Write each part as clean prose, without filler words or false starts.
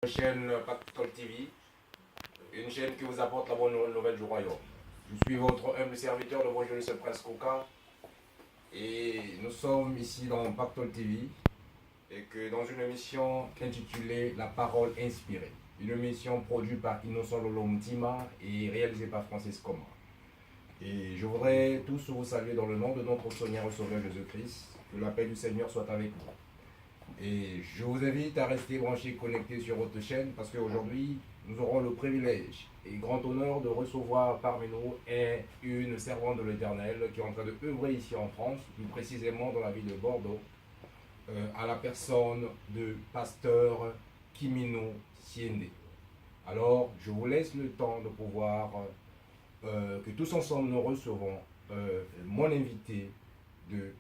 Chaîne Pactole TV, une chaîne qui vous apporte la bonne nouvelle du royaume. Je suis votre humble serviteur, le bon joli Prince Coca, et nous sommes ici dans Pactole TV, et que dans une émission intitulée La Parole Inspirée, une émission produite par Innocent Lolo Mtima et réalisée par Francis Coma. Et je voudrais tous vous saluer dans le nom de notre Seigneur et Sauveur Jésus-Christ, que la paix du Seigneur soit avec vous. Et je vous invite à rester branchés, connectés sur votre chaîne, parce qu'aujourd'hui, nous aurons le privilège et grand honneur de recevoir parmi nous une servante de l'Éternel qui est en train de œuvrer ici en France, plus précisément dans la ville de Bordeaux, à la personne de pasteur Kimino Siende. Alors, je vous laisse le temps de pouvoir, que tous ensemble nous recevons mon invité de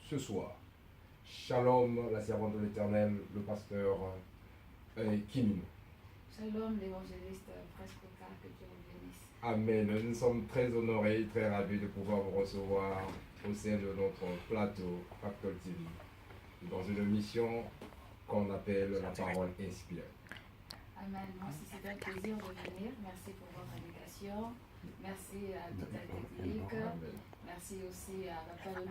ce soir. Shalom, la servante de l'Éternel, le pasteur Kimino. Shalom, l'évangéliste Prince Coca, que Dieu vous bénisse. Amen. Nous sommes très honorés, très ravis de pouvoir vous recevoir au sein de notre plateau Pactole TV, dans une émission qu'on appelle La Parole Inspirée. Amen. Moi aussi, c'est un plaisir de venir. Merci pour votre invitation. Merci à toute la technique. Merci aussi à la parole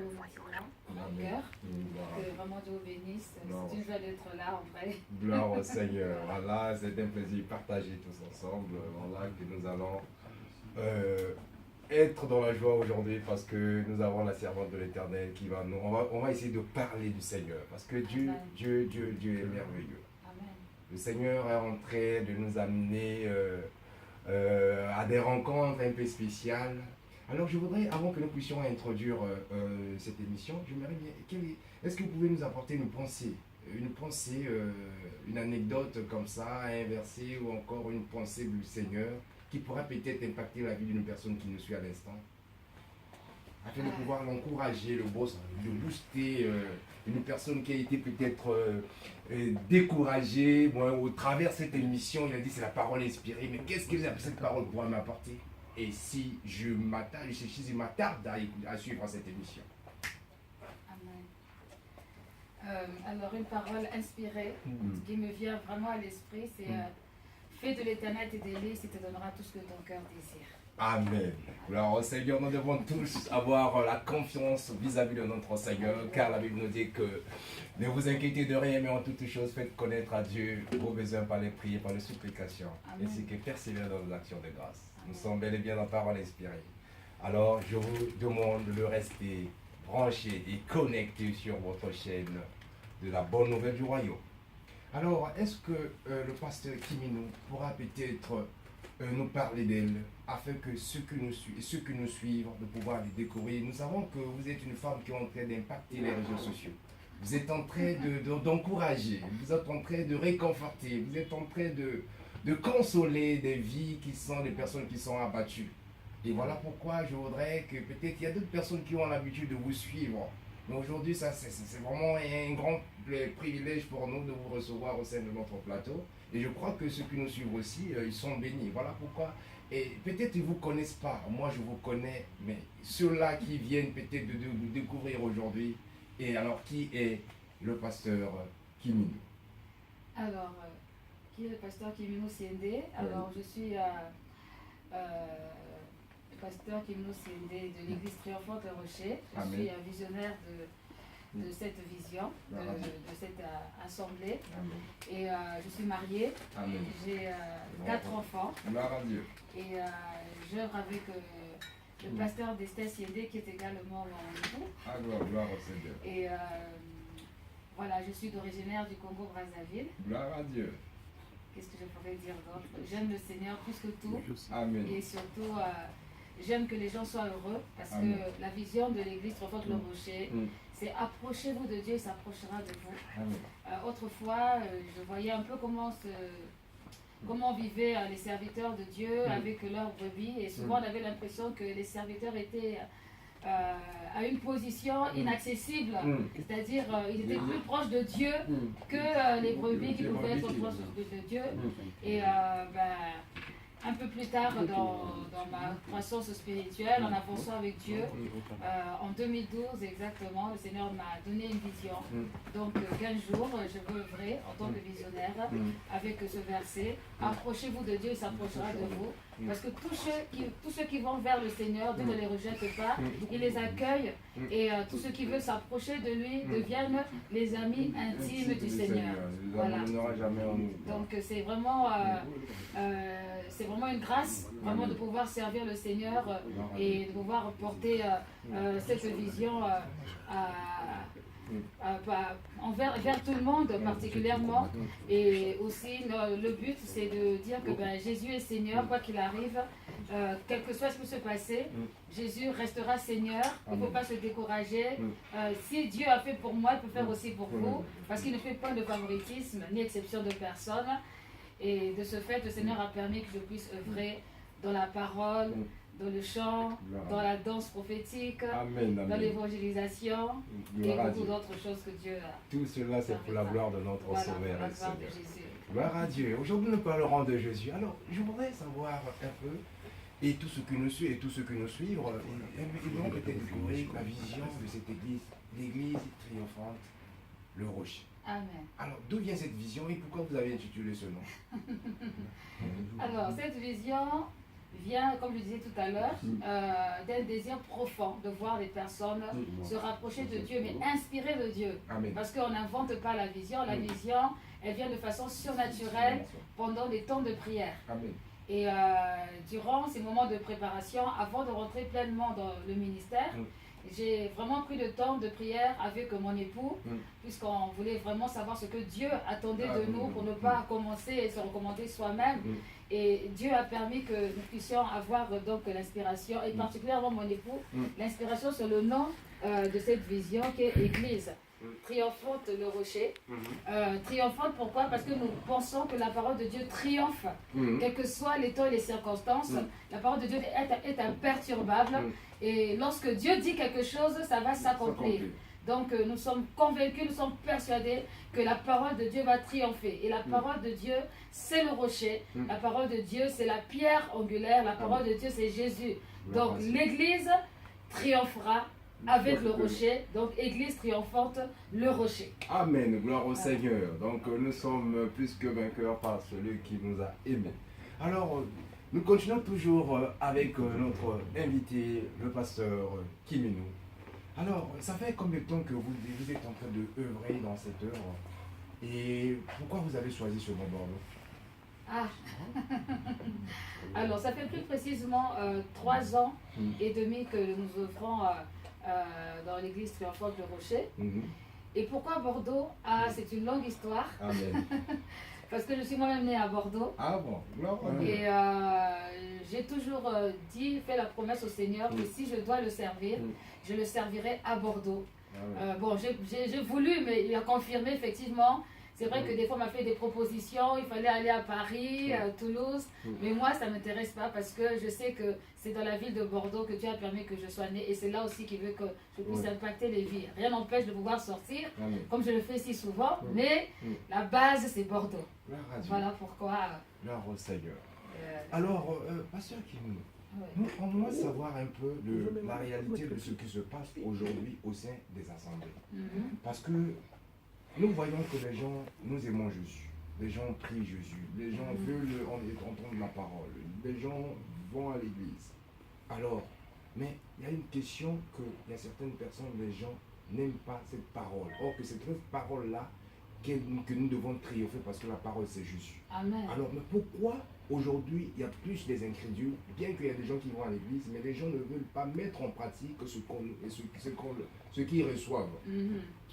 mon cœur. Que vraiment Dieu vous bénisse. C'est une joie d'être là en vrai. Gloire au Seigneur. Voilà, c'est un plaisir partagé tous ensemble. Voilà, que nous allons être dans la joie aujourd'hui parce que nous avons la servante de l'Éternel qui va nous. On va essayer de parler du Seigneur parce que Dieu est merveilleux. Amen. Le Seigneur est en train de nous amener à des rencontres un peu spéciales. Alors je voudrais, avant que nous puissions introduire cette émission, j'aimerais bien, est-ce que vous pouvez nous apporter une pensée, une anecdote comme ça, un verset ou encore une pensée du Seigneur qui pourra peut-être impacter la vie d'une personne qui nous suit à l'instant, afin de pouvoir l'encourager, de booster une personne qui a été peut-être découragée. Moi, au travers de cette émission, il a dit c'est la parole inspirée, mais qu'est-ce que cette parole pourra m'apporter? Et si je m'attarde à suivre cette émission. Amen. Alors, une parole inspirée qui me vient vraiment à l'esprit, c'est fais de l'Éternel tes délices et te donnera tout ce que ton cœur désire. Amen. Alors, Seigneur, nous devons tous avoir la confiance vis-à-vis de notre Seigneur, car la Bible nous dit que ne vous inquiétez de rien, mais en toutes choses, faites connaître à Dieu vos besoins par les prières, par les supplications, ainsi que persévérez dans vos actions de grâce. Nous sommes bel et bien dans la parole inspirée. Alors, je vous demande de rester branché et connecté sur votre chaîne de la bonne nouvelle du royaume. Alors, est-ce que le pasteur Kimino pourra peut-être nous parler d'elle, afin que ceux qui nous suivent, de pouvoir les découvrir. Nous savons que vous êtes une femme qui est en train d'impacter les réseaux sociaux. Vous êtes en train d'encourager, vous êtes en train de réconforter, vous êtes en train de consoler des vies qui sont des personnes qui sont abattues. Et voilà pourquoi je voudrais que peut-être il y a d'autres personnes qui ont l'habitude de vous suivre. Mais aujourd'hui, ça c'est vraiment un grand privilège pour nous de vous recevoir au sein de notre plateau. Et je crois que ceux qui nous suivent aussi, ils sont bénis. Voilà pourquoi. Et peut-être ils ne vous connaissent pas. Moi, je vous connais. Mais ceux-là qui viennent peut-être de vous découvrir aujourd'hui. Et alors, qui est le pasteur Kimino? Alors, qui est le pasteur Kimino Siende? Alors, je suis pasteur Kimino Siende de l'église triomphante Le Rocher. Je suis un visionnaire de cette vision, de cette assemblée. Amen. Et je suis mariée. J'ai 4 enfants. Gloire à Dieu. Et j'œuvre avec le pasteur d'Esther Siende qui est également mon époux. Ah, gloire au Seigneur. Et voilà, je suis originaire du Congo-Brazzaville. Gloire à Dieu. Qu'est-ce que je pourrais dire d'autre? J'aime le Seigneur plus que tout. Amen. Et surtout, j'aime que les gens soient heureux parce que la vision de l'église Triomphante Le Rocher, c'est approchez-vous de Dieu, il s'approchera de vous. Autrefois, je voyais un peu comment vivaient les serviteurs de Dieu avec leurs brebis, et souvent on avait l'impression que les serviteurs étaient à une position inaccessible, c'est-à-dire ils étaient plus proches de Dieu que les brebis qui pouvaient être proches de Dieu. Et un peu plus tard dans ma croissance spirituelle, en avançant avec Dieu, en 2012 exactement, le Seigneur m'a donné une vision. Donc 15 jours, je veux œuvrer en tant que visionnaire avec ce verset. Approchez-vous de Dieu, il s'approchera de vous. Parce que tous ceux qui vont vers le Seigneur, Dieu ne les rejette pas, il les accueille et tous ceux qui veulent s'approcher de lui deviennent les amis intimes du Seigneur. Voilà. Donc c'est vraiment une grâce vraiment de pouvoir servir le Seigneur et de pouvoir porter cette vision vers tout le monde particulièrement. Et aussi le but c'est de dire que Jésus est Seigneur quoi qu'il arrive, quel que soit ce qui peut se passer, Jésus restera Seigneur. Il ne faut pas se décourager. Si Dieu a fait pour moi, il peut faire aussi pour vous, parce qu'il ne fait pas de favoritisme ni exception de personne. Et de ce fait, le Seigneur a permis que je puisse œuvrer dans la parole, dans le chant, dans la danse prophétique, dans l'évangélisation et beaucoup d'autres choses que Dieu a. Tout cela, c'est pour la gloire de notre Sauveur et Seigneur. Gloire à Dieu. Aujourd'hui, nous parlerons de Jésus. Alors, je voudrais savoir un peu, et tous ceux qui nous suivent et tous ceux qui nous suivent, ils vont peut-être découvrir la vision de cette église, l'église triomphante, le rocher. Amen. Alors, d'où vient cette vision et pourquoi vous avez intitulé ce nom? Alors, cette vision vient, comme je disais tout à l'heure, d'un désir profond de voir les personnes se rapprocher de Dieu, mais inspirées de Dieu. Amen. Parce qu'on n'invente pas la vision. La vision, elle vient de façon surnaturelle pendant des temps de prière. Amen. Et durant ces moments de préparation, avant de rentrer pleinement dans le ministère, j'ai vraiment pris le temps de prière avec mon époux, puisqu'on voulait vraiment savoir ce que Dieu attendait de nous pour ne pas commencer et se recommander soi-même. Et Dieu a permis que nous puissions avoir donc l'inspiration, et particulièrement mon époux, l'inspiration sur le nom de cette vision qui est Église triomphante le rocher. Triomphante pourquoi? Parce que nous pensons que la parole de Dieu triomphe, quels que soient les temps et les circonstances. La parole de Dieu est imperturbable, et lorsque Dieu dit quelque chose, ça va s'accomplir. Donc nous sommes convaincus, nous sommes persuadés que la parole de Dieu va triompher. Et la parole de Dieu, c'est le rocher. La parole de Dieu, c'est la pierre angulaire. La parole de Dieu, c'est Jésus. Donc l'Église triomphera avec le rocher. Donc Église triomphante, le rocher. Amen. Gloire au Seigneur. Donc nous sommes plus que vainqueurs par celui qui nous a aimés. Alors, nous continuons toujours avec notre invité, le pasteur Kiminou. Alors, ça fait combien de temps que vous êtes en train de œuvrer dans cette œuvre? Et pourquoi vous avez choisi ce nom Bordeaux? Alors, ça fait plus précisément 3 ans et demi que nous œuvrons dans l'église triomphante de Rocher. Et pourquoi Bordeaux? C'est une longue histoire. Amen. Parce que je suis moi-même née à Bordeaux. Ah bon, et j'ai toujours fait la promesse au Seigneur que si je dois le servir, je le servirai à Bordeaux. Bon, j'ai voulu, mais il a confirmé effectivement. C'est vrai que des fois, on m'a fait des propositions, il fallait aller à Paris, à Toulouse, mais moi, ça ne m'intéresse pas parce que je sais que c'est dans la ville de Bordeaux que Dieu a permis que je sois née et c'est là aussi qu'il veut que je puisse impacter les vies. Rien n'empêche de pouvoir sortir, comme je le fais si souvent, mais la base, c'est Bordeaux. Voilà pourquoi. Gloire au Seigneur. Alors, pasteur Kiminou, on doit savoir un peu la réalité de ce qui se passe aujourd'hui au sein des assemblées. Parce que nous voyons que les gens, nous aimons Jésus. Les gens prient Jésus. Les gens veulent entendre la parole. Les gens vont à l'église. Alors, mais il y a une question qu'il y a certaines personnes, les gens n'aiment pas cette parole. Or que c'est cette parole-là que nous devons triompher parce que la parole c'est Jésus. Amen. Alors, mais pourquoi aujourd'hui il y a plus des incrédules, bien qu'il y a des gens qui vont à l'église, mais les gens ne veulent pas mettre en pratique ce qu'ils reçoivent.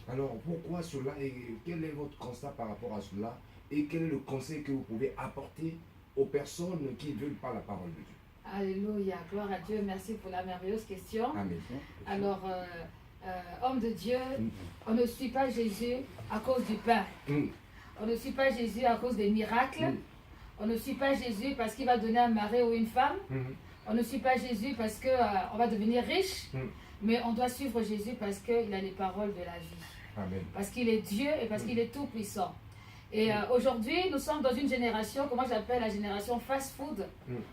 Alors pourquoi cela et quel est votre constat par rapport à cela et quel est le conseil que vous pouvez apporter aux personnes qui ne veulent pas la parole de Dieu? Alléluia, gloire à Dieu, merci pour la merveilleuse question. Amen. Alors, homme de Dieu, on ne suit pas Jésus à cause du pain. On ne suit pas Jésus à cause des miracles. On ne suit pas Jésus parce qu'il va donner un mari ou une femme. On ne suit pas Jésus parce qu'on va devenir riche. Mais on doit suivre Jésus parce qu'il a les paroles de la vie. Amen. Parce qu'il est Dieu et parce qu'il est tout puissant. Et aujourd'hui, nous sommes dans une génération, comment j'appelle la génération fast-food,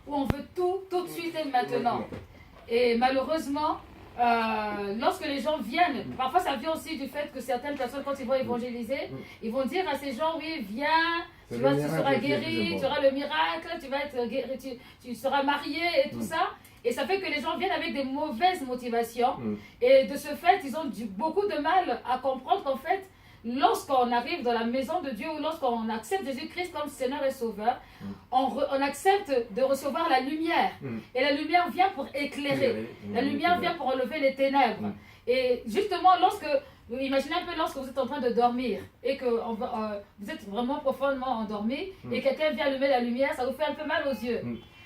où on veut tout de suite et maintenant. Et malheureusement, lorsque les gens viennent, parfois ça vient aussi du fait que certaines personnes, quand ils vont évangéliser, ils vont dire à ces gens, oui, viens, tu seras guéri, tu auras le miracle, tu vas être guéri, tu seras marié et tout ça. Et ça fait que les gens viennent avec des mauvaises motivations. Et de ce fait, ils ont beaucoup de mal à comprendre qu'en fait, lorsqu'on arrive dans la maison de Dieu ou lorsqu'on accepte Jésus-Christ comme Seigneur et Sauveur, on accepte de recevoir la lumière. Et la lumière vient pour éclairer. La lumière vient pour enlever les ténèbres. Et justement, imaginez un peu lorsque vous êtes en train de dormir et que vous êtes vraiment profondément endormi et quelqu'un vient allumer la lumière, ça vous fait un peu mal aux yeux.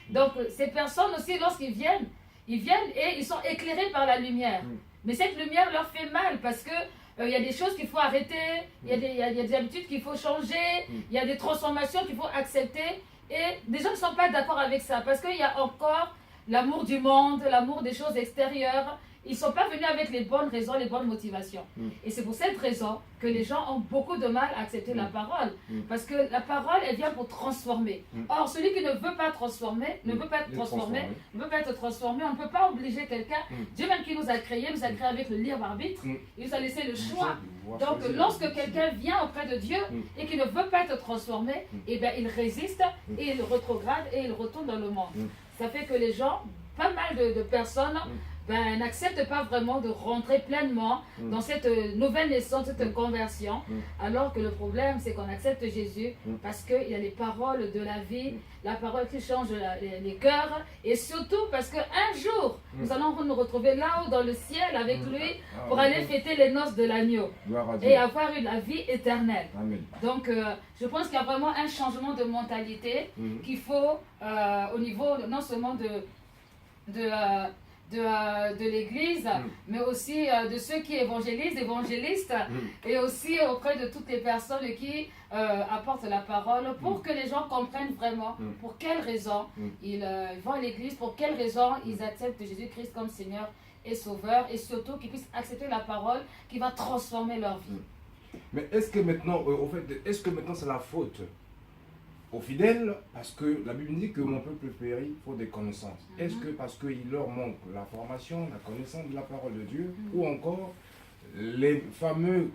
Donc ces personnes aussi, lorsqu'ils viennent et ils sont éclairés par la lumière. Mais cette lumière leur fait mal parce que il y a des choses qu'il faut arrêter, il y a des habitudes qu'il faut changer, il y a des transformations qu'il faut accepter. Et des gens ne sont pas d'accord avec ça parce qu'il y a encore l'amour du monde, l'amour des choses extérieures. Ils ne sont pas venus avec les bonnes raisons, les bonnes motivations. Et c'est pour cette raison que les gens ont beaucoup de mal à accepter la parole. Parce que la parole, elle vient pour transformer. Or, celui qui ne veut pas transformer, ne veut pas être transformé, on ne peut pas obliger quelqu'un. Dieu même qui nous a créés avec le libre arbitre. Il nous a laissé le choix. Donc, lorsque quelqu'un vient auprès de Dieu et qui ne veut pas être transformé, eh bien, il résiste et il rétrograde et il retourne dans le monde. Ça fait que les gens, pas mal de personnes, n'acceptent pas vraiment de rentrer pleinement dans cette nouvelle naissance, cette conversion, alors que le problème c'est qu'on accepte Jésus parce qu'il y a les paroles de la vie, la parole qui change les cœurs, et surtout parce qu'un jour nous allons nous retrouver là-haut dans le ciel avec lui pour aller fêter les noces de l'agneau et avoir la vie éternelle. Amen. Donc je pense qu'il y a vraiment un changement de mentalité qu'il faut au niveau non seulement de l'église, mais aussi de ceux qui évangélistes, et aussi auprès de toutes les personnes qui apportent la parole pour que les gens comprennent vraiment pour quelles raisons ils vont à l'église, pour quelles raisons ils acceptent Jésus-Christ comme Seigneur et Sauveur, et surtout qu'ils puissent accepter la parole qui va transformer leur vie. Mais est-ce que maintenant, c'est la faute aux fidèles, parce que la Bible dit que mon peuple périt pour des connaissances. Est-ce que parce qu'il leur manque la formation, la connaissance de la parole de Dieu, ou encore les fameux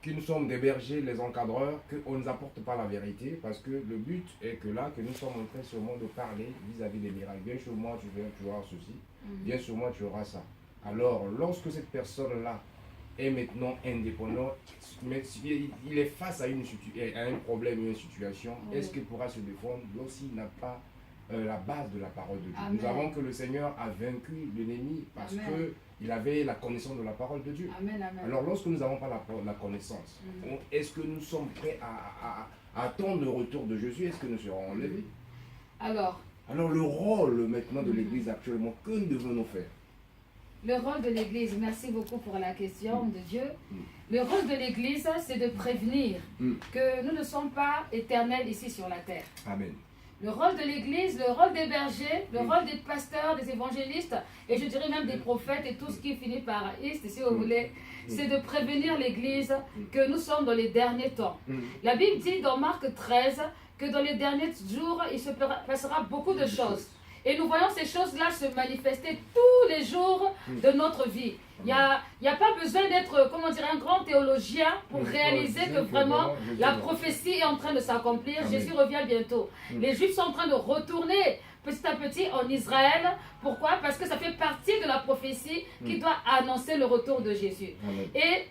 qui nous sommes des bergers, les encadreurs, qu'on ne nous apporte pas la vérité, parce que le but est que là, que nous sommes en train seulement de parler vis-à-vis des miracles. Viens sur moi, tu auras ceci. Viens sur moi, tu auras ça. Alors, lorsque cette personne-là est maintenant indépendant, mais il est face à un problème ou une situation, est-ce qu'il pourra se défendre lorsqu'il n'a pas la base de la parole de Dieu? Amen. Nous avons que le Seigneur a vaincu l'ennemi parce qu'il avait la connaissance de la parole de Dieu. Amen, amen. Alors lorsque nous n'avons pas la connaissance, est-ce que nous sommes prêts à attendre le retour de Jésus? Est-ce que nous serons enlevés? Alors le rôle maintenant de l'Église actuellement, que devons-nous faire? Le rôle de l'Église, merci beaucoup pour la question de Dieu. Le rôle de l'Église, c'est de prévenir que nous ne sommes pas éternels ici sur la terre. Amen. Le rôle de l'Église, le rôle des bergers, le rôle des pasteurs, des évangélistes, et je dirais même des prophètes et tout ce qui finit par iste, si vous voulez, c'est de prévenir l'Église que nous sommes dans les derniers temps. La Bible dit dans Marc 13 que dans les derniers jours, il se passera beaucoup de choses. Et nous voyons ces choses-là se manifester tous les jours de notre vie. Il n'y a pas besoin d'être, un grand théologien pour réaliser que vraiment la prophétie est en train de s'accomplir. Jésus revient bientôt. Les Juifs sont en train de retourner petit à petit en Israël. Pourquoi? Parce que ça fait partie de la prophétie qui doit annoncer le retour de Jésus. Et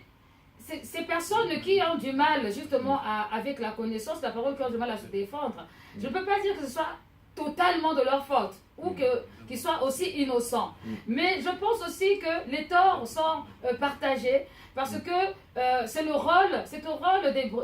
ces personnes qui ont du mal justement avec la connaissance, la parole, qui ont du mal à se défendre, je ne peux pas dire que ce soit totalement de leur faute ou qu'ils soient aussi innocents. Mais je pense aussi que les torts sont partagés parce que c'est au rôle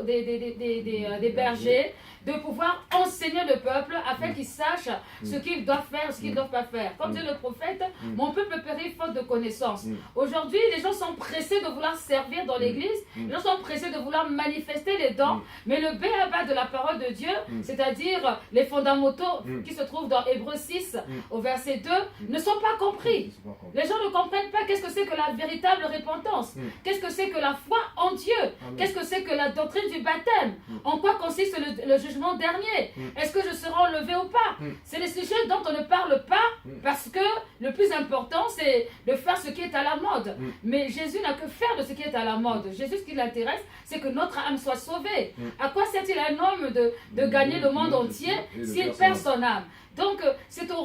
des bergers de pouvoir enseigner enseigner le peuple afin qu'ils sachent ce qu'ils doivent faire, ce qu'ils ne doivent pas faire. Comme dit le prophète, mon peuple périt faute de connaissance. Aujourd'hui, les gens sont pressés de vouloir servir dans l'église, les gens sont pressés de vouloir manifester les dons, mais le b.a.-ba de la parole de Dieu, c'est-à-dire les fondamentaux qui se trouvent dans Hébreux 6 au verset 2, ne sont pas compris. Les gens ne comprennent pas qu'est-ce que c'est que la véritable repentance, qu'est-ce que c'est que la foi en Dieu, qu'est-ce que c'est que la doctrine du baptême, en quoi consiste le jugement dernier, est-ce que je serai enlevé ou pas. C'est des sujets dont on ne parle pas parce que le plus important c'est de faire ce qui est à la mode. Mais Jésus n'a que faire de ce qui est à la mode. Jésus, ce qui l'intéresse, c'est que notre âme soit sauvée. À quoi sert-il à un homme de gagner le monde entier s'il perd son âme? Donc, c'est le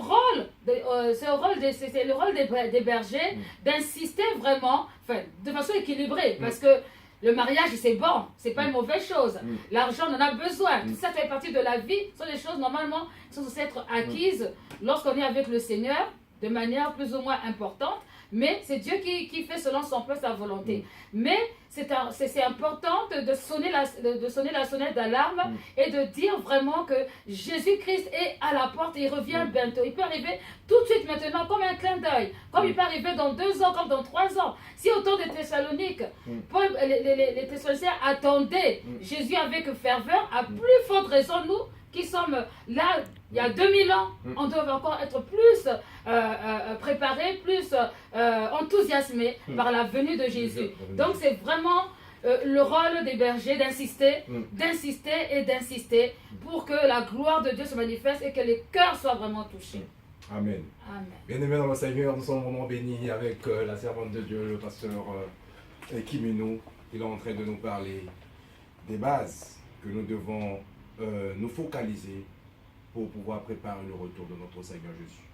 rôle des bergers d'insister vraiment, de façon équilibrée, parce que le mariage, c'est bon, c'est pas une mauvaise chose. L'argent, on en a besoin. Tout ça fait partie de la vie. Ce sont des choses, normalement, qui sont censées être acquises lorsqu'on est avec le Seigneur, de manière plus ou moins importante. Mais c'est Dieu qui fait selon son peu sa volonté. Mais c'est important de sonner la sonnette d'alarme et de dire vraiment que Jésus-Christ est à la porte et il revient bientôt. Il peut arriver tout de suite maintenant comme un clin d'œil, comme il peut arriver dans 2 ans, comme dans 3 ans. Si au temps des Thessaloniques, les Thessaloniciens attendaient Jésus avec ferveur, à plus forte raison nous, qui sommes là il y a 2000 ans, on doit encore être plus préparés, plus enthousiasmés par la venue de Jésus. Donc c'est vraiment le rôle des bergers d'insister, d'insister et d'insister pour que la gloire de Dieu se manifeste et que les cœurs soient vraiment touchés. Amen. Amen. Bien-aimés dans le Seigneur, nous sommes vraiment bénis avec la servante de Dieu, le pasteur Kimino. Il est en train de nous parler des bases que nous devons nous focaliser pour pouvoir préparer le retour de notre Seigneur Jésus.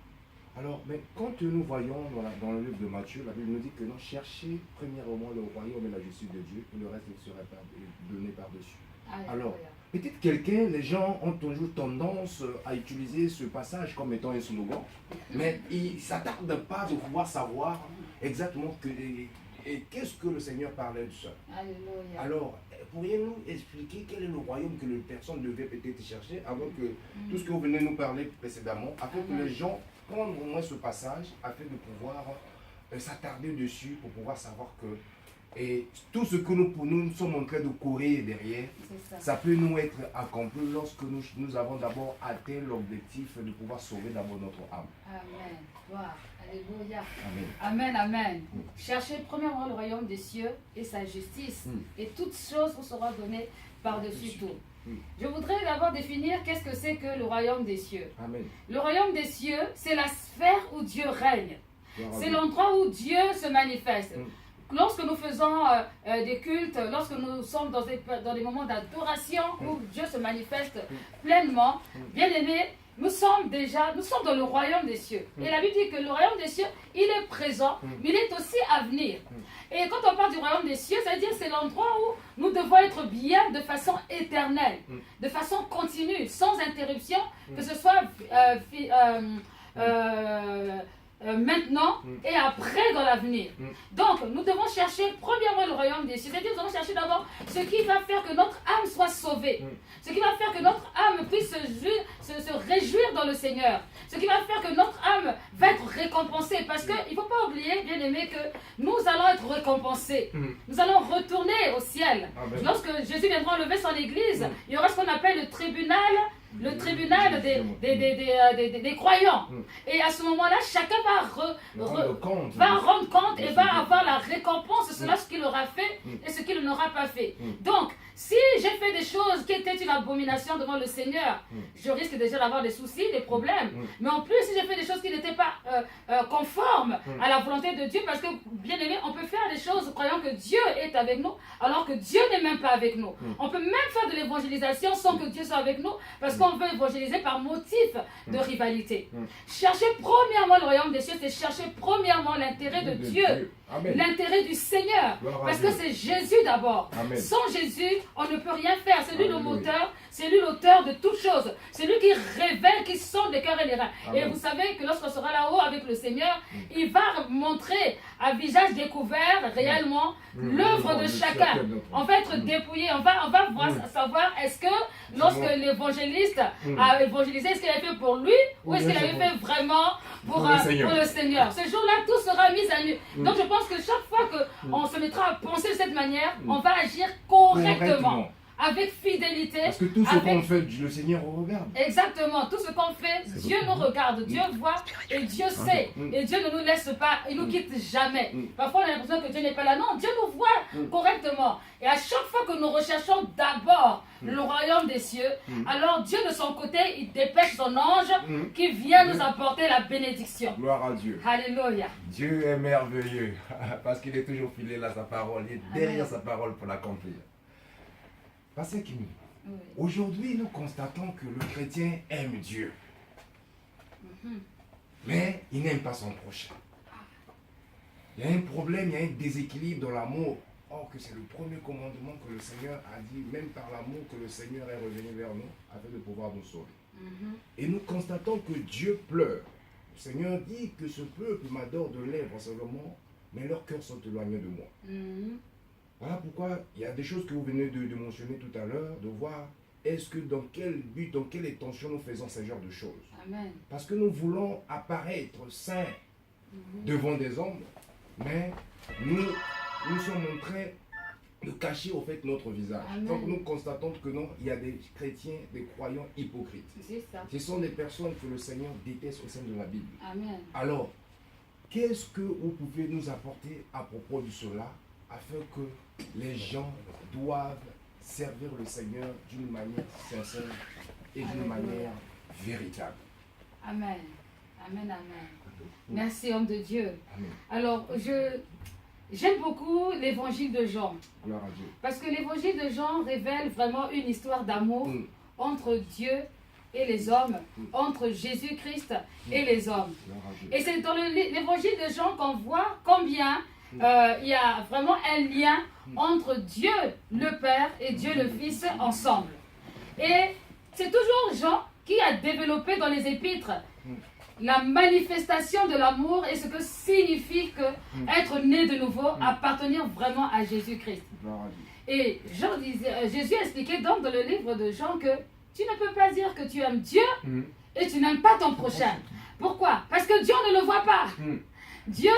Alors, mais quand nous voyons dans le livre de Matthieu, la Bible nous dit que nous cherchons premièrement le royaume et la justice de Dieu, et le reste serait donné par-dessus. Alors, peut-être les gens ont toujours tendance à utiliser ce passage comme étant un slogan, mais ils ne s'attardent pas de pouvoir savoir exactement qu'est-ce que le Seigneur parlait de ça. Alléluia. Alors, pourriez-nous expliquer quel est le royaume que les personnes devaient peut-être chercher avant que tout ce que vous venez nous parler précédemment, afin que les gens prennent au moins ce passage, afin de pouvoir s'attarder dessus, pour pouvoir savoir que tout ce que nous sommes en train de courir derrière, ça peut nous être accompli lorsque nous avons d'abord atteint l'objectif de pouvoir sauver d'abord notre âme. Amen. Gloire. Alléluia. Amen. Amen, amen. Cherchez premièrement le royaume des cieux et sa justice, et toutes choses vous seront données par-dessus tout. Je voudrais d'abord définir qu'est-ce que c'est que le royaume des cieux. Amen. Le royaume des cieux, c'est la sphère où Dieu règne. C'est l'endroit où Dieu se manifeste. Lorsque nous faisons des cultes, lorsque nous sommes dans des moments d'adoration où Dieu se manifeste pleinement, bien aimés, nous sommes dans le royaume des cieux. Et la Bible dit que le royaume des cieux, il est présent, mais il est aussi à venir. Et quand on parle du royaume des cieux, ça veut dire que c'est l'endroit où nous devons être bien de façon éternelle, de façon continue, sans interruption, que ce soit maintenant et après dans l'avenir. Donc, nous devons chercher premièrement le royaume des cieux. C'est-à-dire, nous devons chercher d'abord ce qui va faire que notre âme soit sauvée. Ce qui va faire que notre âme puisse se réjouir dans le Seigneur. Ce qui va faire que notre âme va être récompensée. Parce qu'il ne faut pas oublier, bien aimé, que nous allons être récompensés. Nous allons retourner au ciel. Amen. Lorsque Jésus viendra enlever son église, il y aura ce qu'on appelle le tribunal des croyants. Et à ce moment-là, chacun va rendre compte et va avoir la récompense de cela, ce qu'il aura fait et ce qu'il n'aura pas fait. Donc, si j'ai fait des choses qui étaient une abomination devant le Seigneur, je risque déjà d'avoir des soucis, des problèmes. Mais en plus, si j'ai fait des choses qui n'étaient pas conformes à la volonté de Dieu, parce que, bien aimé, on peut faire des choses croyant que Dieu est avec nous, alors que Dieu n'est même pas avec nous. On peut même faire de l'évangélisation sans que Dieu soit avec nous, parce qu'on veut évangéliser par motif de rivalité. Chercher premièrement le royaume des cieux, c'est chercher premièrement l'intérêt de Dieu, l'intérêt du Seigneur, parce que c'est Jésus d'abord. Sans Jésus, on ne peut rien faire. C'est lui le moteur, c'est lui l'auteur de toutes choses. C'est lui qui révèle, qui sonde les cœurs et les reins. Et vous savez que lorsqu'on sera là-haut avec le Seigneur, il va montrer à visage découvert réellement l'œuvre de chacun. On va être dépouillé, on va voir, savoir est-ce que lorsque l'évangéliste a évangélisé, est-ce qu'il avait fait pour lui ou est-ce qu'il avait fait vraiment pour le Seigneur. Ce jour-là, tout sera mis à nu. Donc je pense que chaque fois qu'on se mettra à penser de cette manière, on va agir correctement. Avec fidélité. Parce que tout ce qu'on fait, le Seigneur regarde. Exactement. Tout ce qu'on fait, Dieu nous regarde, Dieu voit et Dieu sait. Et Dieu ne nous laisse pas, il ne nous quitte jamais. Parfois, on a l'impression que Dieu n'est pas là. Non, Dieu nous voit correctement. Et à chaque fois que nous recherchons d'abord le royaume des cieux, alors Dieu de son côté, il dépêche son ange qui vient nous apporter la bénédiction. Gloire à Dieu. Alléluia. Dieu est merveilleux parce qu'il est toujours fidèle à sa parole. Il est derrière sa parole pour l'accomplir. Pasteur Kimi, aujourd'hui nous constatons que le chrétien aime Dieu, mais il n'aime pas son prochain. Il y a un problème, il y a un déséquilibre dans l'amour. Or que c'est le premier commandement que le Seigneur a dit, même par l'amour que le Seigneur est revenu vers nous, afin de pouvoir nous sauver. Et nous constatons que Dieu pleure. Le Seigneur dit que ce peuple m'adore de lèvres seulement, mais leurs cœurs sont éloignés de moi. Voilà pourquoi il y a des choses que vous venez de mentionner tout à l'heure, de voir est-ce que dans quel but, dans quelle intention nous faisons ce genre de choses. Amen. Parce que nous voulons apparaître saints devant des hommes, mais nous sommes en train de cacher au fait notre visage. Amen. Donc nous constatons que non, il y a des chrétiens, des croyants hypocrites. C'est ça. Ce sont des personnes que le Seigneur déteste au sein de la Bible. Amen. Alors, qu'est-ce que vous pouvez nous apporter à propos de cela, afin que les gens doivent servir le Seigneur d'une manière sincère et d'une manière véritable. Amen. Amen, amen. Merci, homme de Dieu. Amen. Alors, j'aime beaucoup l'évangile de Jean. Gloire à Dieu. Parce que l'évangile de Jean révèle vraiment une histoire d'amour entre Dieu et les hommes, entre Jésus-Christ et les hommes. Et c'est dans l'évangile de Jean qu'on voit combien il y a vraiment un lien entre Dieu le Père et Dieu le Fils ensemble. Et c'est toujours Jean qui a développé dans les épîtres la manifestation de l'amour et ce que signifie être né de nouveau, appartenir vraiment à Jésus-Christ. Et Jésus expliquait donc dans le livre de Jean que tu ne peux pas dire que tu aimes Dieu et tu n'aimes pas ton prochain. Pourquoi? Parce que Dieu ne le voit pas. Dieu,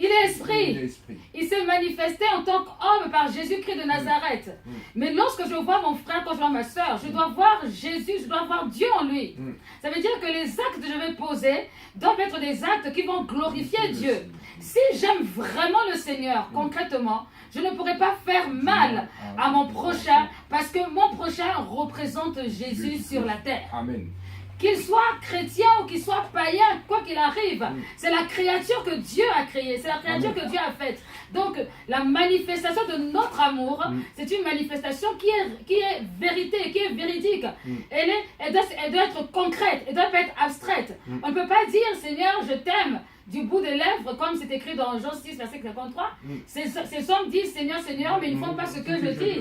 il est esprit. Il s'est manifesté en tant qu'homme par Jésus-Christ de Nazareth. Mais lorsque je vois mon frère, quand je vois ma soeur, je dois voir Jésus, je dois voir Dieu en lui. Ça veut dire que les actes que je vais poser doivent être des actes qui vont glorifier Dieu. Si j'aime vraiment le Seigneur, concrètement, je ne pourrai pas faire mal à mon prochain parce que mon prochain représente Jésus sur la terre. Amen. Qu'il soit chrétien ou qu'il soit païen, quoi qu'il arrive, c'est la créature que Dieu a créée, c'est la créature que Dieu a faite. Donc, la manifestation de notre amour, c'est une manifestation qui est vérité, qui est véridique. Elle doit être concrète, elle doit pas être abstraite. On ne peut pas dire, Seigneur, je t'aime du bout des lèvres, comme c'est écrit dans Jean 6, verset 53. Ces hommes disent, Seigneur, Seigneur, mais ils ne font pas ce que je dis.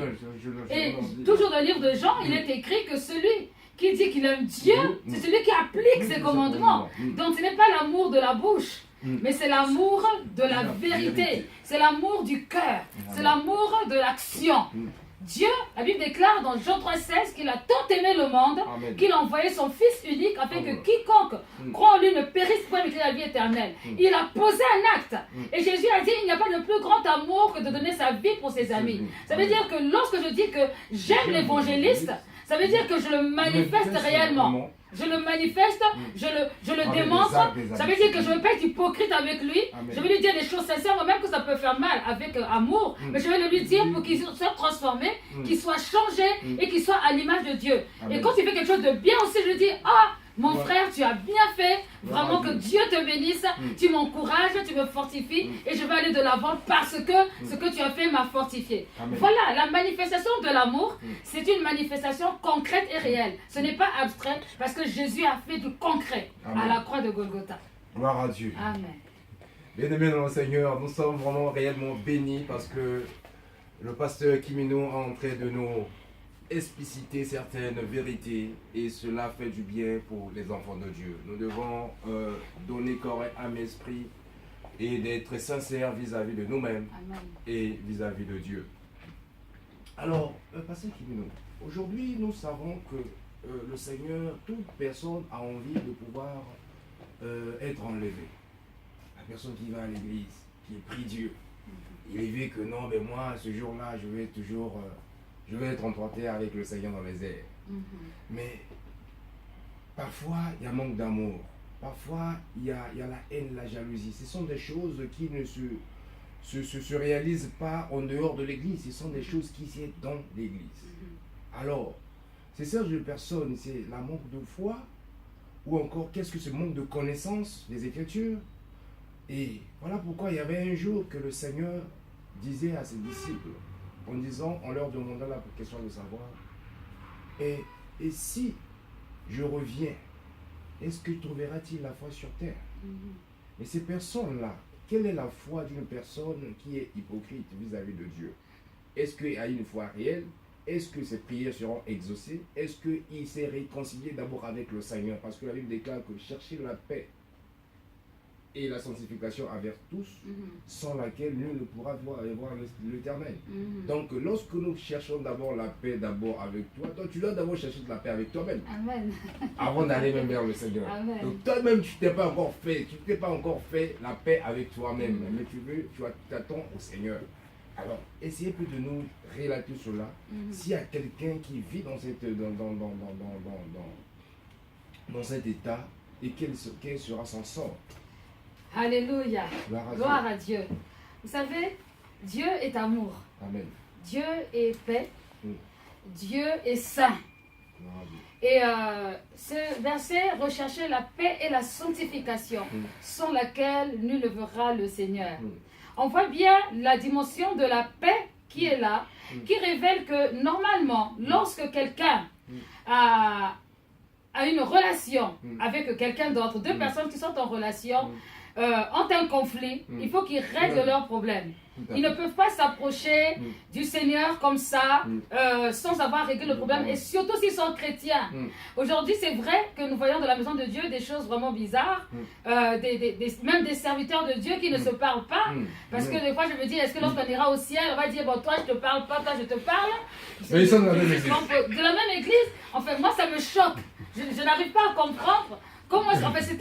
Et toujours dans le livre de Jean, il est écrit que celui qui dit qu'il aime Dieu, c'est celui qui applique ses commandements. Donc ce n'est pas l'amour de la bouche, mais c'est l'amour de la vérité. C'est l'amour du cœur. C'est l'amour de l'action. Dieu, la Bible déclare dans Jean 3,16 qu'il a tant aimé le monde qu'il a envoyé son Fils unique afin que quiconque croit en lui ne périsse point mais qu'il ait la vie éternelle. Il a posé un acte. Et Jésus a dit il n'y a pas de plus grand amour que de donner sa vie pour ses amis. Ça veut dire que lorsque je dis que j'aime l'évangéliste, ça veut dire que je le manifeste réellement. Je le manifeste, je le démontre. Ça veut dire que je ne vais pas être hypocrite avec lui. Je vais lui dire des choses sincères, même que ça peut faire mal, avec amour. Mais je vais le lui dire pour qu'il soit transformé, qu'il soit changé et qu'il soit à l'image de Dieu. Et quand il fait quelque chose de bien aussi, je lui dis mon frère, tu as bien fait. Vraiment que Dieu te bénisse. Tu m'encourages, tu me fortifies. Et je vais aller de l'avant parce que ce que tu as fait m'a fortifié. Voilà, la manifestation de l'amour, c'est une manifestation concrète et réelle. Ce n'est pas abstrait parce que Jésus a fait du concret à la croix de Golgotha. Gloire à Dieu. Amen. Bien-aimés dans le Seigneur, nous sommes vraiment réellement bénis parce que le pasteur Kimino est en train de nous expliciter certaines vérités et cela fait du bien pour les enfants de Dieu. Nous devons donner corps et âme, esprit et d'être sincères vis-à-vis de nous-mêmes et vis-à-vis de Dieu. Alors, pasteur Kimino, aujourd'hui nous savons que le Seigneur, toute personne a envie de pouvoir être enlevée. La personne qui va à l'église, qui prie Dieu, il est vu que non, mais moi, ce jour-là, je vais toujours, je vais être emporté avec le Seigneur dans les airs. Mais parfois, il y a manque d'amour. Parfois, il y a la haine, la jalousie. Ce sont des choses qui ne se réalisent pas en dehors de l'église. Ce sont des choses qui sont dans l'église. Alors, ces sortes de personnes, c'est la manque de foi ou encore qu'est-ce que ce manque de connaissance des Écritures. Et voilà pourquoi il y avait un jour que le Seigneur disait à ses disciples, en disant, en leur demandant la question de savoir, et si je reviens, est-ce que trouveras-t-il la foi sur terre? Et ces personnes-là, quelle est la foi d'une personne qui est hypocrite vis-à-vis de Dieu? Est-ce qu'il a une foi réelle? Est-ce que ses prières seront exaucées? Est-ce qu'il s'est réconcilié d'abord avec le Seigneur? Parce que la Bible déclare que chercher la paix et la sanctification envers tous, sans laquelle nul ne pourra voir l'Éternel. Donc, lorsque nous cherchons d'abord la paix d'abord avec toi, tu dois d'abord chercher de la paix avec toi-même. Avant d'aller même vers le Seigneur. Amen. Donc, toi-même, tu t'es pas encore fait la paix avec toi-même. Mais tu t'attends au Seigneur. Alors, essayez plus de nous relater cela. S'il y a quelqu'un qui vit dans cet état, et quel sera son sort? Alléluia. Gloire à Dieu. Vous savez, Dieu est amour. Amen. Dieu est paix. Dieu est saint. Et ce verset, rechercher la paix et la sanctification, sans laquelle nul ne verra le Seigneur. On voit bien la dimension de la paix qui est là, qui révèle que normalement, lorsque quelqu'un a une relation avec quelqu'un d'autre, deux personnes qui sont en relation, ont un conflit, il faut qu'ils règlent leurs problèmes. Ils ne peuvent pas s'approcher du Seigneur comme ça, sans avoir réglé le problème, et surtout s'ils sont chrétiens. Aujourd'hui, c'est vrai que nous voyons dans la maison de Dieu des choses vraiment bizarres, même des serviteurs de Dieu qui ne se parlent pas, parce que des fois je me dis, est-ce que lorsqu'on ira au ciel, on va dire, bon, toi je te parle pas, toi je te parle. Mais ils sont dans la même église. De la même église, en fait, moi ça me choque. Je n'arrive pas à comprendre. Comment en fait,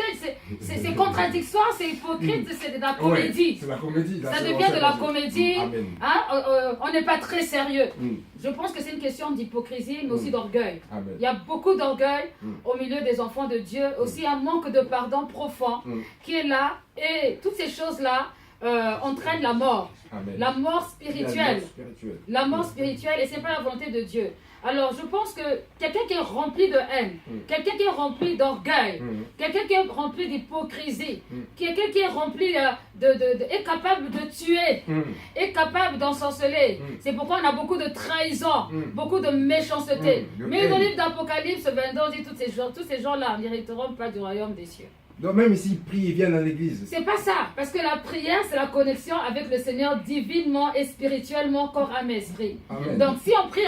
c'est contradictoire, c'est hypocrite, c'est de la comédie. Ouais, c'est la comédie. Ça devient de la comédie. Amen. On n'est pas très sérieux. Je pense que c'est une question d'hypocrisie, mais aussi d'orgueil. Il y a beaucoup d'orgueil au milieu des enfants de Dieu, aussi un manque de pardon profond qui est là. Et toutes ces choses-là entraînent la mort. La mort spirituelle. La mort spirituelle, et ce n'est pas la volonté de Dieu. Alors, je pense que quelqu'un qui est rempli de haine, quelqu'un qui est rempli d'orgueil, quelqu'un qui est rempli d'hypocrisie, quelqu'un qui est rempli est capable de tuer, est capable d'ensorceler. C'est pourquoi on a beaucoup de trahison, beaucoup de méchanceté. Mais dans le livre d'Apocalypse 22, on dit tous ces gens-là n'hériteront pas du royaume des cieux. Donc même s'ils prient, ils viennent à l'église. C'est pas ça, parce que la prière, c'est la connexion avec le Seigneur divinement et spirituellement, corps, âme et esprit. Amen. Donc si on prie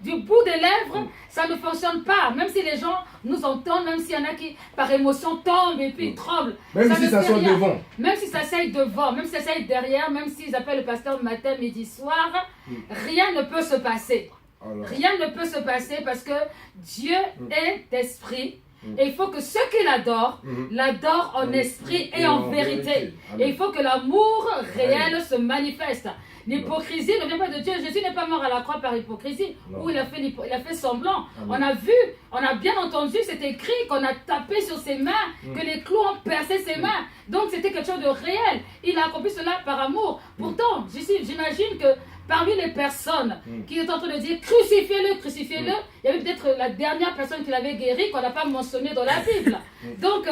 du bout des lèvres, ça ne fonctionne pas. Même si les gens nous entendent, même s'il y en a qui par émotion tombent et puis ils tremblent. Même si ça sort devant. Même si ça s'aille devant, même si ça s'aille derrière, même s'ils appellent le pasteur matin, midi, soir, rien ne peut se passer. Alors. Rien ne peut se passer parce que Dieu est esprit. Et il faut que ceux qui l'adorent, l'adorent en esprit et en vérité. Et il faut que l'amour réel se manifeste. L'hypocrisie ne vient pas de Dieu. Jésus n'est pas mort à la croix par hypocrisie, où il a fait semblant. On a vu, on a bien entendu, c'est écrit qu'on a tapé sur ses mains, que les clous ont percé ses mains. Donc c'était quelque chose de réel. Il a accompli cela par amour. Pourtant, j'imagine que parmi les personnes qui étaient en train de dire crucifiez-le, crucifiez-le, il y avait peut-être la dernière personne qui l'avait guéri qu'on n'a pas mentionné dans la Bible. Donc,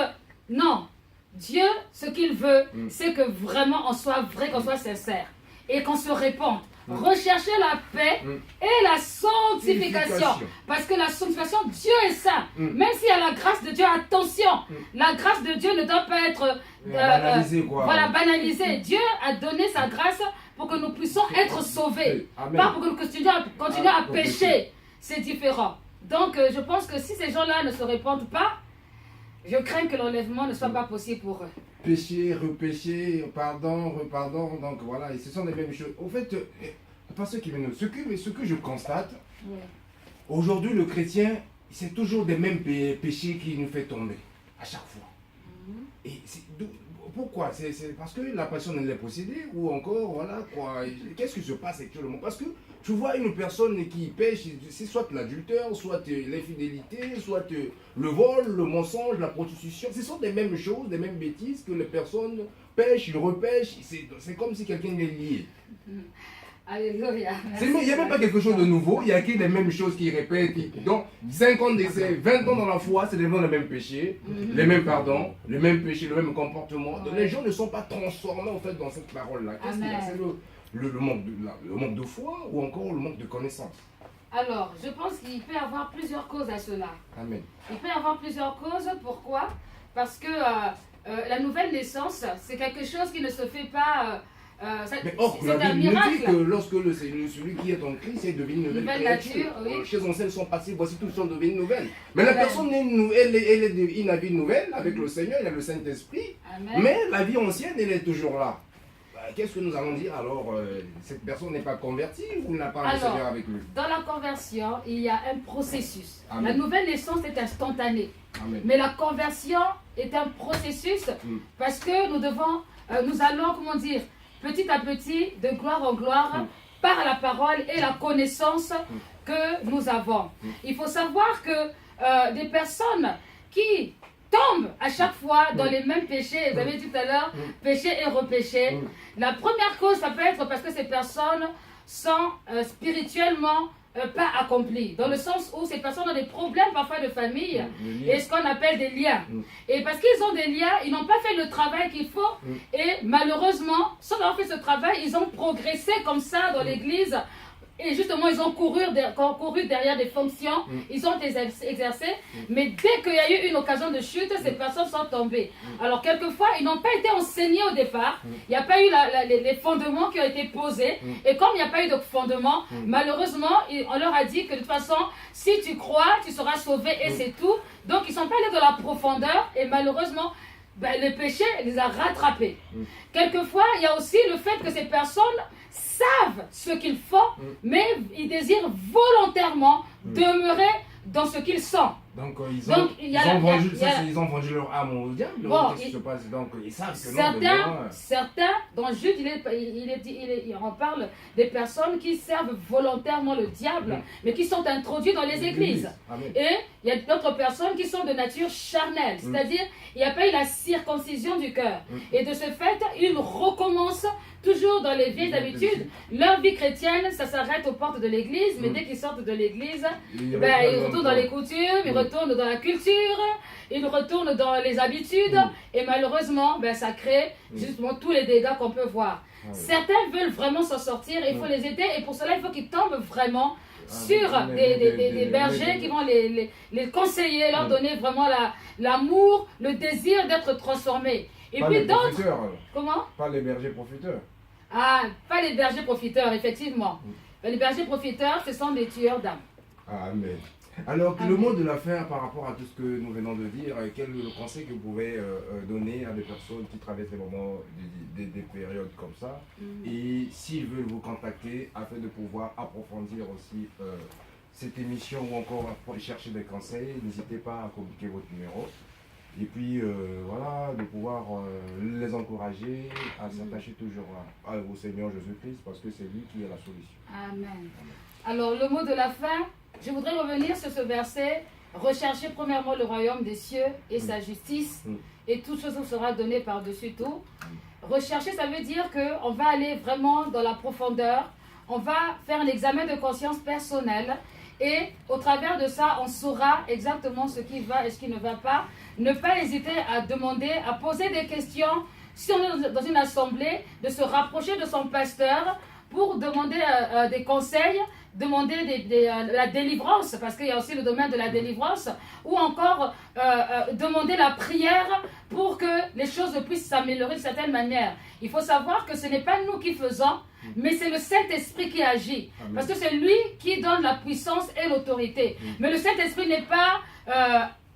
non. Dieu, ce qu'il veut, c'est que vraiment on soit vrai, qu'on soit sincère et qu'on se répande. Rechercher la paix et la sanctification. Parce que la sanctification, Dieu est saint. Même s'il y a la grâce de Dieu, attention, la grâce de Dieu ne doit pas être banalisée. Dieu a donné sa grâce pour que nous puissions être sauvés. Amen. Pas pour que nous continuions à pécher. C'est différent. Donc, je pense que si ces gens-là ne se répandent pas, je crains que l'enlèvement ne soit pas possible pour eux. Pécher, repécher, pardon, repardon, donc voilà, et ce sont les mêmes choses. Au fait, pas ceux qui viennent, ce que je constate, Oui. aujourd'hui le chrétien, c'est toujours des mêmes péchés qui nous fait tomber, à chaque fois. Et pourquoi? C'est parce que la passion elle est possédée ou encore, voilà, quoi. Qu'est-ce qui se passe actuellement? Parce que tu vois une personne qui pêche, c'est soit l'adultère, soit l'infidélité, soit le vol, le mensonge, la prostitution. Ce sont des mêmes choses, des mêmes bêtises que les personnes pêchent, ils repêchent. C'est comme si quelqu'un les liait. Alléluia. Il n'y a même pas quelque chose de nouveau, il y a que les mêmes choses qui répètent. Donc, 5 ans d'essai, 20 ans dans la foi, c'est les mêmes péchés, les mêmes pardons, les mêmes péchés, le même comportement. Donc, les gens ne sont pas transformés en fait dans cette parole-là. Qu'est-ce qu'il y a? C'est le manque de foi ou encore le manque de connaissance? Alors, je pense qu'il peut y avoir plusieurs causes à cela. Amen. Il peut y avoir plusieurs causes. Pourquoi? Parce que la nouvelle naissance, c'est quelque chose qui ne se fait pas... Mais or, la Bible nous dit que lorsque celui qui est en Christ est devenu une nouvelle créature, oui. Les choses anciennes sont passées, voici toutes sont devenues nouvelles. Mais la personne, elle est une vie nouvelle avec le Seigneur, il y a le Saint-Esprit, mais la vie ancienne, elle est toujours là. Qu'est-ce que nous allons dire alors? Cette personne n'est pas convertie ou n'a pas le Seigneur avec lui? Dans la conversion, il y a un processus. Amen. La nouvelle naissance est instantanée. Amen. Mais la conversion est un processus parce que nous allons, comment dire, petit à petit, de gloire en gloire, par la parole et la connaissance que nous avons. Il faut savoir que des personnes qui tombent à chaque fois dans les mêmes péchés, vous avez dit tout à l'heure, péché et repéché. La première cause, ça peut être parce que ces personnes sont spirituellement pas accomplies, dans le sens où ces personnes ont des problèmes parfois de famille et ce qu'on appelle des liens. Et parce qu'ils ont des liens, ils n'ont pas fait le travail qu'il faut et malheureusement, sans avoir fait ce travail, ils ont progressé comme ça dans l'église. Et justement, ils ont couru derrière des fonctions, ils ont exercé, mais dès qu'il y a eu une occasion de chute, ces personnes sont tombées. Alors, quelquefois, ils n'ont pas été enseignés au départ, il n'y a pas eu les fondements qui ont été posés, et comme il n'y a pas eu de fondements, malheureusement, on leur a dit que de toute façon, si tu crois, tu seras sauvé, et c'est tout. Donc, ils ne sont pas allés dans la profondeur, et malheureusement, le péché les a rattrapés. Quelquefois, il y a aussi le fait que ces personnes savent ce qu'ils font, mais ils désirent volontairement demeurer dans ce qu'ils sont. Donc, ils ont vendu leur âme au diable. Qu'est-ce qui se passe? Donc, ils savent que certains, dans Jude, il en parle des personnes qui servent volontairement le diable, mais qui sont introduites dans les églises. Et il y a d'autres personnes qui sont de nature charnelle, c'est-à-dire il n'y a pas eu la circoncision du cœur. Et de ce fait, ils recommencent toujours dans les vieilles habitudes. Leur vie chrétienne, ça s'arrête aux portes de l'église, mais dès qu'ils sortent de l'église, ils retournent dans les coutumes, ils retournent dans la culture, ils retournent dans les habitudes, et malheureusement, ça crée justement tous les dégâts qu'on peut voir. Certains veulent vraiment s'en sortir, il faut les aider, et pour cela, il faut qu'ils tombent vraiment sur des bergers qui vont les conseiller, leur donner vraiment l'amour, le désir d'être transformés. Et pas puis d'autres... Comment? Pas les bergers profiteurs. Ah, pas les bergers profiteurs, effectivement. Les bergers profiteurs, ce sont des tueurs d'âmes. Amen. Alors, le mot de la fin par rapport à tout ce que nous venons de dire, quel est le conseil que vous pouvez donner à des personnes qui traversent des moments, des périodes comme ça, et s'ils veulent vous contacter afin de pouvoir approfondir aussi cette émission ou encore chercher des conseils, n'hésitez pas à communiquer votre numéro. Et puis voilà, de pouvoir les encourager à s'attacher toujours au Seigneur Jésus-Christ parce que c'est lui qui est la solution. Amen. Alors le mot de la fin, je voudrais revenir sur ce verset. Recherchez premièrement le royaume des cieux et sa justice et toute chose vous sera donnée par-dessus tout. Rechercher, ça veut dire qu'on va aller vraiment dans la profondeur, on va faire un examen de conscience personnelle. Et au travers de ça, on saura exactement ce qui va et ce qui ne va pas. Ne pas hésiter à demander, à poser des questions. Si on est dans une assemblée, de se rapprocher de son pasteur pour demander des conseils demander la délivrance, parce qu'il y a aussi le domaine de la délivrance, ou encore demander la prière pour que les choses puissent s'améliorer de certaine manière. Il faut savoir que ce n'est pas nous qui faisons, mais c'est le Saint-Esprit qui agit. Amen. Parce que c'est lui qui donne la puissance et l'autorité. Mais le Saint-Esprit n'est pas,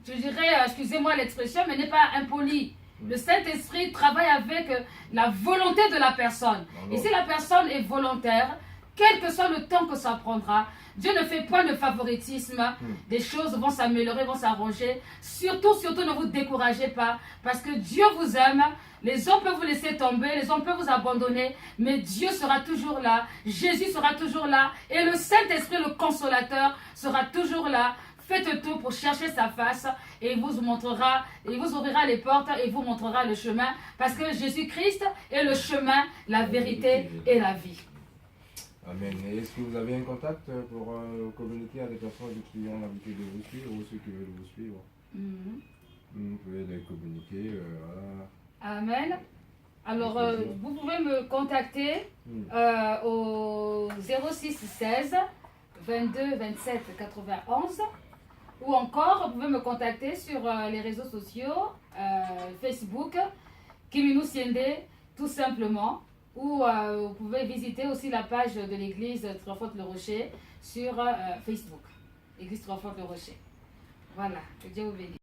je dirais, excusez-moi l'expression, mais n'est pas impoli. Le Saint-Esprit travaille avec la volonté de la personne. Et si la personne est volontaire, quel que soit le temps que ça prendra, Dieu ne fait pas de favoritisme. Des choses vont s'améliorer, vont s'arranger. Surtout, ne vous découragez pas. Parce que Dieu vous aime. Les hommes peuvent vous laisser tomber, les hommes peuvent vous abandonner. Mais Dieu sera toujours là. Jésus sera toujours là. Et le Saint-Esprit, le consolateur, sera toujours là. Faites tout pour chercher sa face et il vous montrera, il vous ouvrira les portes et il vous montrera le chemin. Parce que Jésus-Christ est le chemin, la vérité et la vie. Amen. Et est-ce que vous avez un contact pour communiquer à des personnes qui ont l'habitude de vous suivre ou ceux qui veulent vous suivre? Vous pouvez les communiquer. Voilà. Amen. Alors, vous pouvez me contacter au 06 16 22 27 91 ou encore, vous pouvez me contacter sur les réseaux sociaux, Facebook, Kiminu Siende, tout simplement. Ou vous pouvez visiter aussi la page de l'église Trois-Fautes-le-Rocher sur Facebook. Église Trois-Fautes-le-Rocher. Voilà, que Dieu vous bénisse.